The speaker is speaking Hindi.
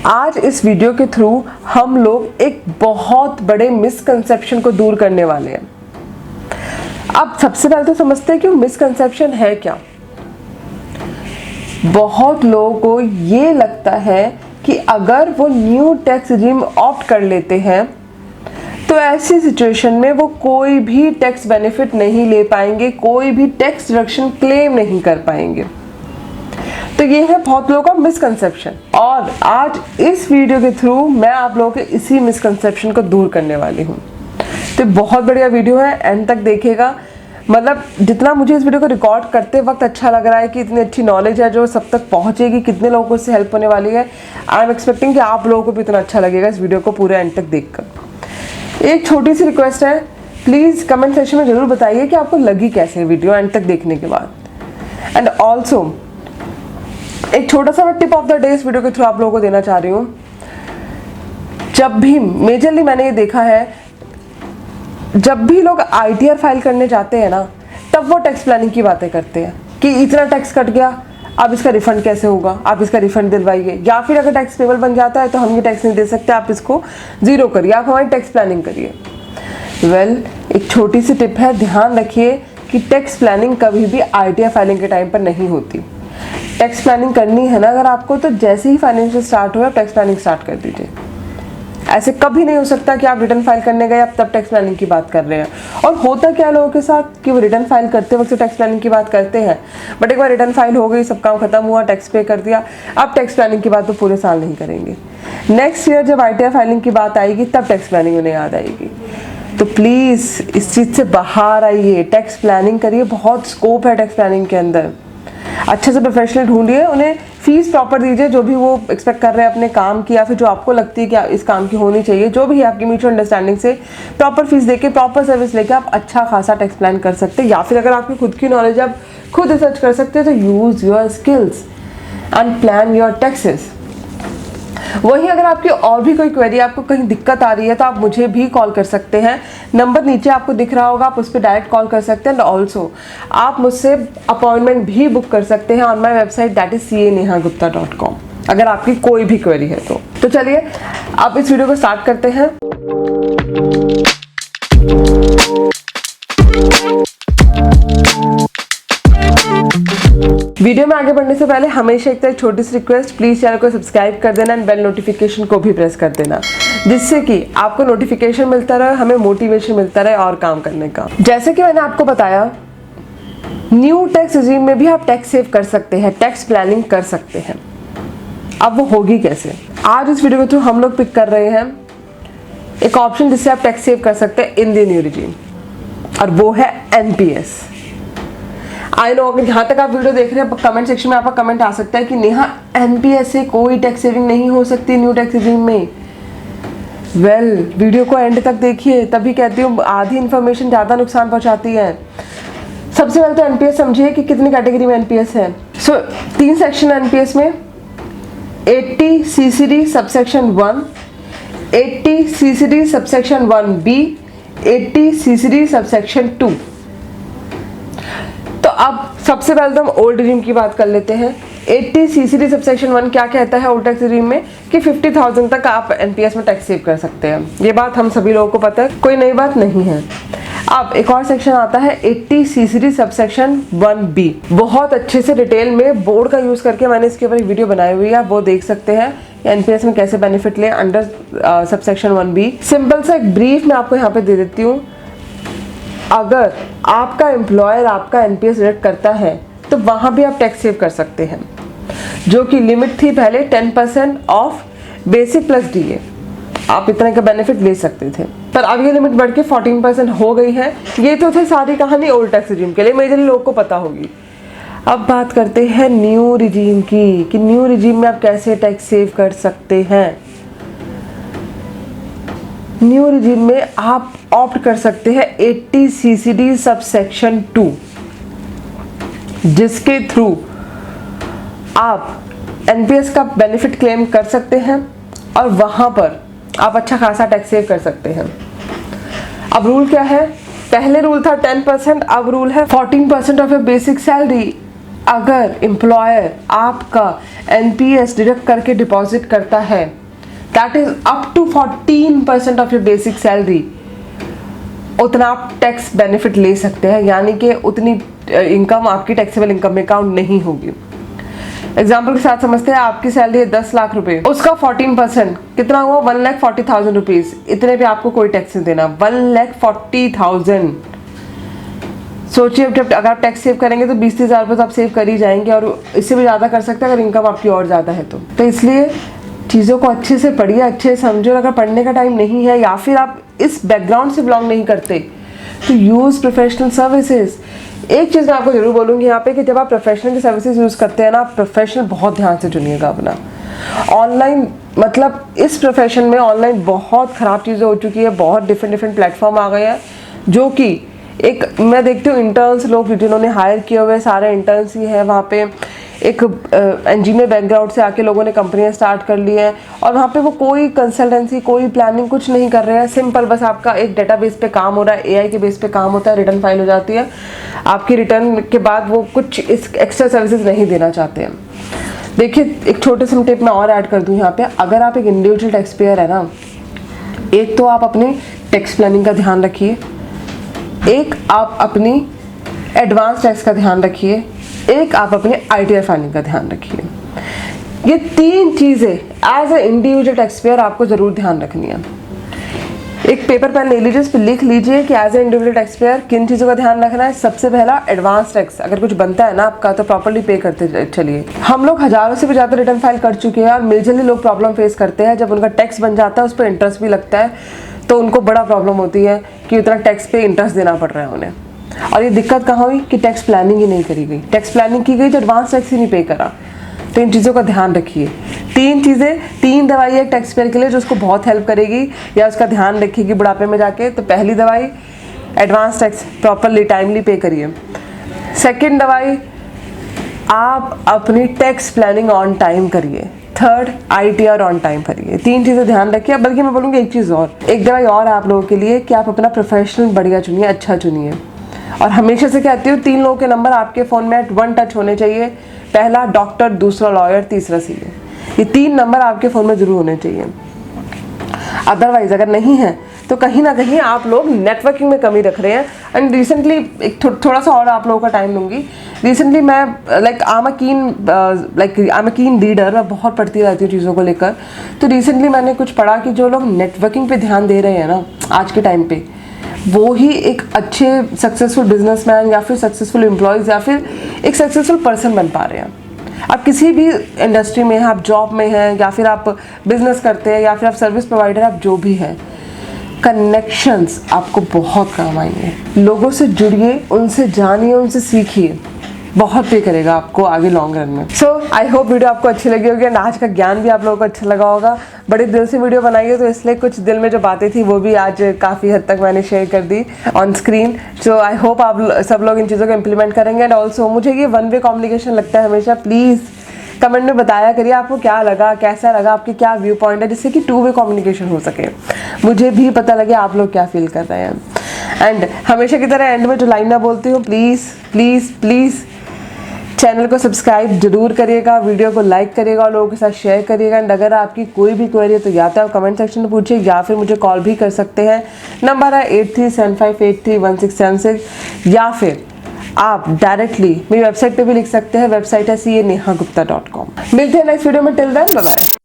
आज इस वीडियो के थ्रू हम लोग एक बहुत बड़े मिसकंसेप्शन को दूर करने वाले हैं। अब सबसे पहले तो समझते हैं कि मिसकंसेप्शन है क्या। बहुत लोगों को ये लगता है कि अगर वो न्यू टैक्स रिजीम ऑप्ट कर लेते हैं तो ऐसी सिचुएशन में वो कोई भी टैक्स बेनिफिट नहीं ले पाएंगे, कोई भी टैक्स डिडक्शन क्लेम नहीं कर पाएंगे। तो ये है बहुत लोगों का मिसकंसेप्शन, और आज इस वीडियो के थ्रू मैं आप लोगों के इसी मिसकंसेप्शन को दूर करने वाली हूँ। तो बहुत बढ़िया वीडियो है, एंड तक देखिएगा। मतलब जितना मुझे इस वीडियो को रिकॉर्ड करते वक्त अच्छा लग रहा है कि इतनी अच्छी नॉलेज है जो सब तक पहुँचेगी, कितने लोगों को इससे हेल्प होने वाली है। आई एम एक्सपेक्टिंग कि आप लोगों को भी इतना अच्छा लगेगा इस वीडियो को पूरे एंड तक देखकर। एक छोटी सी रिक्वेस्ट है, प्लीज़ कमेंट सेक्शन में ज़रूर बताइए कि आपको लगी कैसे वीडियो एंड तक देखने के बाद। एंड ऑल्सो एक छोटा सा मैं टिप ऑफ द डे इस वीडियो के थ्रू आप लोगों को देना चाह रही हूँ। जब भी मेजरली मैंने ये देखा है, जब भी लोग ITR फाइल करने जाते हैं ना, तब वो टैक्स प्लानिंग की बातें करते हैं कि इतना टैक्स कट गया, अब इसका रिफंड कैसे होगा, आप इसका रिफंड दिलवाइए, या फिर अगर टैक्स पेबल बन जाता है तो हम ये टैक्स नहीं दे सकते, आप इसको ज़ीरो करिए, आप हमारी टैक्स प्लानिंग करिए। वेल, एक छोटी सी टिप है, ध्यान रखिए कि टैक्स प्लानिंग कभी भी ITR फाइलिंग के टाइम पर नहीं होती। टैक्स प्लानिंग करनी है ना अगर आपको, तो जैसे ही फाइनेंशियल स्टार्ट हो टैक्स प्लानिंग स्टार्ट कर दीजिए। ऐसे कभी नहीं हो सकता कि आप रिटर्न फाइल करने गए अब तब टैक्स प्लानिंग की बात कर रहे हैं। और होता क्या लोगों के साथ कि वो रिटर्न फाइल करते वक्त टैक्स प्लानिंग की बात करते हैं, बट एक बार रिटर्न फाइल हो गई, सब काम खत्म हुआ, टैक्स पे कर दिया, अब टैक्स प्लानिंग की बात तो पूरे साल नहीं करेंगे। नेक्स्ट ईयर जब ITR फाइलिंग की बात आएगी तब टैक्स प्लानिंग उन्हें याद आएगी। तो प्लीज़ इस चीज़ से बाहर आइए, टैक्स प्लानिंग करिए, बहुत स्कोप है टैक्स प्लानिंग के अंदर। अच्छे से प्रोफेशनल ढूंढिए, उन्हें फीस प्रॉपर दीजिए जो भी वो एक्सपेक्ट कर रहे हैं अपने काम की, या फिर जो आपको लगती है कि इस काम की होनी चाहिए, जो भी है आपकी म्यूचुअल अंडरस्टैंडिंग से प्रॉपर फीस देके, प्रॉपर सर्विस लेके आप अच्छा खासा टैक्स प्लान कर सकते हैं। या फिर अगर आपकी खुद की नॉलेज, आप खुद रिसर्च कर सकते हैं, तो use your skills and plan your taxes. वहीं अगर आपकी और भी कोई क्वेरी, आपको कहीं दिक्कत आ रही है, तो आप मुझे भी कॉल कर सकते हैं। नंबर नीचे आपको दिख रहा होगा, आप उस पर डायरेक्ट कॉल कर सकते हैं। एंड ऑल्सो आप मुझसे अपॉइंटमेंट भी बुक कर सकते हैं on my website, that is CA-नेहा-गुप्ता.com, अगर आपकी कोई भी क्वेरी है तो चलिए आप इस वीडियो को स्टार्ट करते हैं। वीडियो में आगे बढ़ने से पहले हमेशा एक छोटी सी रिक्वेस्ट, प्लीज़ चैनल को सब्सक्राइब कर देना एंड बेल नोटिफिकेशन को भी प्रेस कर देना, जिससे कि आपको नोटिफिकेशन मिलता रहे, हमें मोटिवेशन मिलता रहे और काम करने का। जैसे कि मैंने आपको बताया, न्यू टैक्स रिजीम में भी आप टैक्स सेव कर सकते हैं, टैक्स प्लानिंग कर सकते हैं। अब वो होगी कैसे? आज इस वीडियो के थ्रू हम लोग पिक कर रहे हैं एक ऑप्शन जिससे आप टैक्स सेव कर सकते हैं इन द न्यू रिजीम, और वो है NPS। आई नो, अगर यहाँ तक आप वीडियो देख रहे हैं, कमेंट सेक्शन में आपका कमेंट आ सकता है कि नेहा NPS से कोई टैक्स सेविंग नहीं हो सकती न्यू टैक्स रिजीम में। वेल, वीडियो को एंड तक देखिए, तभी कहती हूँ आधी इन्फॉर्मेशन ज़्यादा नुकसान पहुँचाती है। सबसे पहले तो NPS समझिए कि कितनी कैटेगरी में NPS है। सो 3 सेक्शन NPS में, 80 CCD subsection 1, 80 CCD subsection 1B, 80 CCD subsection 2। तो अब सबसे पहले तो हम ओल्ड रिजीम की बात कर लेते हैं। 80 CCD सबसेक्शन 1 क्या कहता है ओल्ड टैक्स रिजीम में कि 50,000 तक आप NPS में टैक्स सेव कर सकते हैं। ये बात हम सभी लोगों को पता है, कोई नई बात नहीं है। अब एक और सेक्शन आता है 80 CCD सबसेक्शन 1B। बहुत अच्छे से डिटेल में बोर्ड का यूज़ करके मैंने इसके ऊपर एक वीडियो बनाई हुई है, आप वो देख सकते हैं NPS में कैसे बेनिफिट लें अंडर सबसेक्शन 1B। सिंपल सा एक ब्रीफ मैं आपको यहाँ पे दे देती हूँ। अगर आपका एम्प्लॉयर आपका NPS डिडक्ट करता है तो वहाँ भी आप टैक्स सेव कर सकते हैं, जो कि लिमिट थी पहले 10% ऑफ बेसिक प्लस DA। आप इतने का बेनिफिट ले सकते थे, पर अब ये लिमिट बढ़ के 14% हो गई है। ये तो थे सारी कहानी ओल्ड टैक्स रिजीम के लिए, मेजरली लोगों को पता होगी। अब बात करते हैं न्यू रिजीम की, कि न्यू रिजीम में आप कैसे टैक्स सेव कर सकते हैं। न्यू रिजीम में आप ऑप्ट कर सकते हैं 80 CCD सबसेक्शन 2, जिसके थ्रू आप NPS का बेनिफिट क्लेम कर सकते हैं और वहां पर आप अच्छा खासा टैक्स सेव कर सकते हैं। अब रूल क्या है? पहले रूल था 10%, अब रूल है 14% ऑफ योर बेसिक सैलरी अगर एम्प्लॉयर आपका एनपीएस डिडक्ट करके डिपॉजिट करता है, that is up to 14% of your basic salary, उतना आप टैक्स बेनिफिट ले सकते हैं, यानी कि उतनी इनकम आपकी टैक्सेबल इनकम में काउंट नहीं होगी। एग्जाम्पल के साथ समझते हैं, आपकी सैलरी है 10 लाख रुपए, उसका 14% कितना हुआ 1,40,000 रुपीज, इतने पे आपको कोई टैक्स नहीं देना। 1,40,000 सोचिए, अब अगर आप टैक्स सेव करेंगे तो 20-30 हज़ार रुपये तो आप सेव कर ही जाएंगे, और इससे भी ज़्यादा कर सकते हैं अगर इनकम आपकी और ज़्यादा है तो इसलिए चीज़ों को अच्छे से पढ़िए, अच्छे से समझो। अगर पढ़ने का टाइम नहीं है या फिर आप इस बैकग्राउंड से बिलोंग नहीं करते तो यूज़ प्रोफेशनल सर्विसेज। एक चीज़ मैं आपको जरूर बोलूँगी यहाँ पे कि जब आप प्रोफेशनल की सर्विसेज यूज़ करते हैं ना, आप प्रोफेशनल बहुत ध्यान से चुनिएगा अपना। ऑनलाइन मतलब इस प्रोफेशन में ऑनलाइन बहुत ख़राब चीज़ें हो चुकी है, बहुत डिफरेंट प्लेटफॉर्म आ गए हैं, जो कि एक मैं देखती हूँ इंटर्न्स लोग जिन्होंने हायर किए हुए सारे इंटर्न्स ही हैं वहाँ पे, एक इंजीनियर बैकग्राउंड से आके लोगों ने कंपनियां स्टार्ट कर ली हैं, और वहाँ पे वो कोई कंसल्टेंसी कोई प्लानिंग कुछ नहीं कर रहे हैं। सिंपल बस आपका एक डेटाबेस पे काम हो रहा है, एआई के बेस पे काम होता है, रिटर्न फाइल हो जाती है, आपकी रिटर्न के बाद वो कुछ इस एक्स्ट्रा सर्विसेज नहीं देना चाहते हैं। देखिए, एक छोटे से टिप मैं और ऐड कर दूँ यहाँ पे, अगर आप एक इंडिविजुअल टैक्स पेयर है ना, एक तो आप अपने टैक्स प्लानिंग का ध्यान रखिए, एक आप अपनी एडवांस टैक्स का ध्यान रखिए, एक आप अपने आईटीआर फाइलिंग का ध्यान रखिए। ये 3 चीज़ें as a individual tax payer आपको ज़रूर ध्यान रखनी है। एक पेपर पेन ले लीजिए, इस पर लिख लीजिए कि as a individual tax payer किन चीज़ों का ध्यान रखना है। सबसे पहला, एडवांस टैक्स। अगर कुछ बनता है ना आपका तो प्रॉपर्ली पे करते चलिए। हम लोग हज़ारों से भी ज़्यादा रिटर्न फाइल कर चुके हैं, और मेजरली लोग प्रॉब्लम फेस करते हैं जब उनका टैक्स बन जाता है, उस पर इंटरेस्ट भी लगता है, तो उनको बड़ा प्रॉब्लम होती है कि उतना टैक्स पे इंटरेस्ट देना पड़ रहा है उन्हें। और ये दिक्कत कहाँ हुई कि टैक्स प्लानिंग ही नहीं करी गई, टैक्स प्लानिंग की गई तो एडवांस टैक्स ही नहीं पे करा। तो इन चीज़ों का ध्यान रखिए। 3 चीज़ें, 3 दवाई है टैक्स पेयर के लिए जो उसको बहुत हेल्प करेगी या उसका ध्यान रखेगी बुढ़ापे में जाके। तो पहली दवाई, एडवांस टैक्स प्रॉपरली टाइमली पे करिए। सेकेंड दवाई, आप अपनी टैक्स प्लानिंग ऑन टाइम करिए। थर्ड, आईटीआर ऑन टाइम करिए। 3 चीज़ें ध्यान रखिए। बल्कि मैं बोलूँगी एक चीज़ और, एक दवाई और आप लोगों के लिए कि आप अपना प्रोफेशनल बढ़िया चुनिए, अच्छा चुनिए। और हमेशा से कहती हूँ 3 लोगों के नंबर आपके फ़ोन में एट 1 टच होने चाहिए। पहला डॉक्टर, दूसरा लॉयर, तीसरा सीए। ये 3 नंबर आपके फ़ोन में ज़रूर होने चाहिए। अदरवाइज अगर नहीं है तो कहीं ना कहीं आप लोग नेटवर्किंग में कमी रख रहे हैं। एंड रिसेंटली एक थोड़ा सा और आप लोगों का टाइम लूँगी। रिसेंटली मैं आई एम अ कीन रीडर, मैं बहुत पढ़ती रहती हूँ चीज़ों को लेकर। तो रिसेंटली मैंने कुछ पढ़ा कि जो लोग नेटवर्किंग पे ध्यान दे रहे हैं ना आज के टाइम पे, वो ही एक अच्छे सक्सेसफुल बिजनेसमैन या फिर सक्सेसफुल एम्प्लॉयज़ या फिर एक सक्सेसफुल पर्सन बन पा रहे हैं। आप किसी भी इंडस्ट्री में हैं, आप जॉब में हैं या फिर आप बिजनेस करते हैं या फिर आप सर्विस प्रोवाइडर, आप जो भी हैं, कनेक्शंस आपको बहुत काम आएंगे। लोगों से जुड़िए, उनसे जानिए, उनसे सीखिए, बहुत पे करेगा आपको आगे लॉन्ग रन में। सो आई होप वीडियो आपको अच्छी लगी होगी एंड आज का ज्ञान भी आप लोगों को अच्छा लगा होगा। बड़े दिल से वीडियो बनाई है, तो इसलिए कुछ दिल में जो बातें थी वो भी आज काफ़ी हद तक मैंने शेयर कर दी on screen. So I hope आप सब लोग इन चीज़ों को इम्प्लीमेंट करेंगे। एंड ऑल्सो मुझे ये 1 वे कम्युनिकेशन लगता है हमेशा। प्लीज़ कमेंट में बताया करिए आपको क्या लगा, कैसा लगा, आपके क्या व्यू पॉइंट है, जिससे कि 2 वे कम्युनिकेशन हो सके, मुझे भी पता लगे आप लोग क्या फील कर रहे हैं। एंड हमेशा की तरह एंड में जो लाइन मैं बोलती हूँ, प्लीज़ प्लीज़ प्लीज़ चैनल को सब्सक्राइब जरूर करिएगा, वीडियो को लाइक करिएगा और लोगों के साथ शेयर करिएगा। एंड अगर आपकी कोई भी क्वेरी है तो या तो आप कमेंट सेक्शन में पूछिए या फिर मुझे कॉल भी कर सकते हैं। नंबर है 8375831676, या फिर आप डायरेक्टली मेरी वेबसाइट पे भी लिख सकते हैं। वेबसाइट है CA Neha Gupta.com। मिलते हैं नेक्स्ट वीडियो में। Till then bye bye.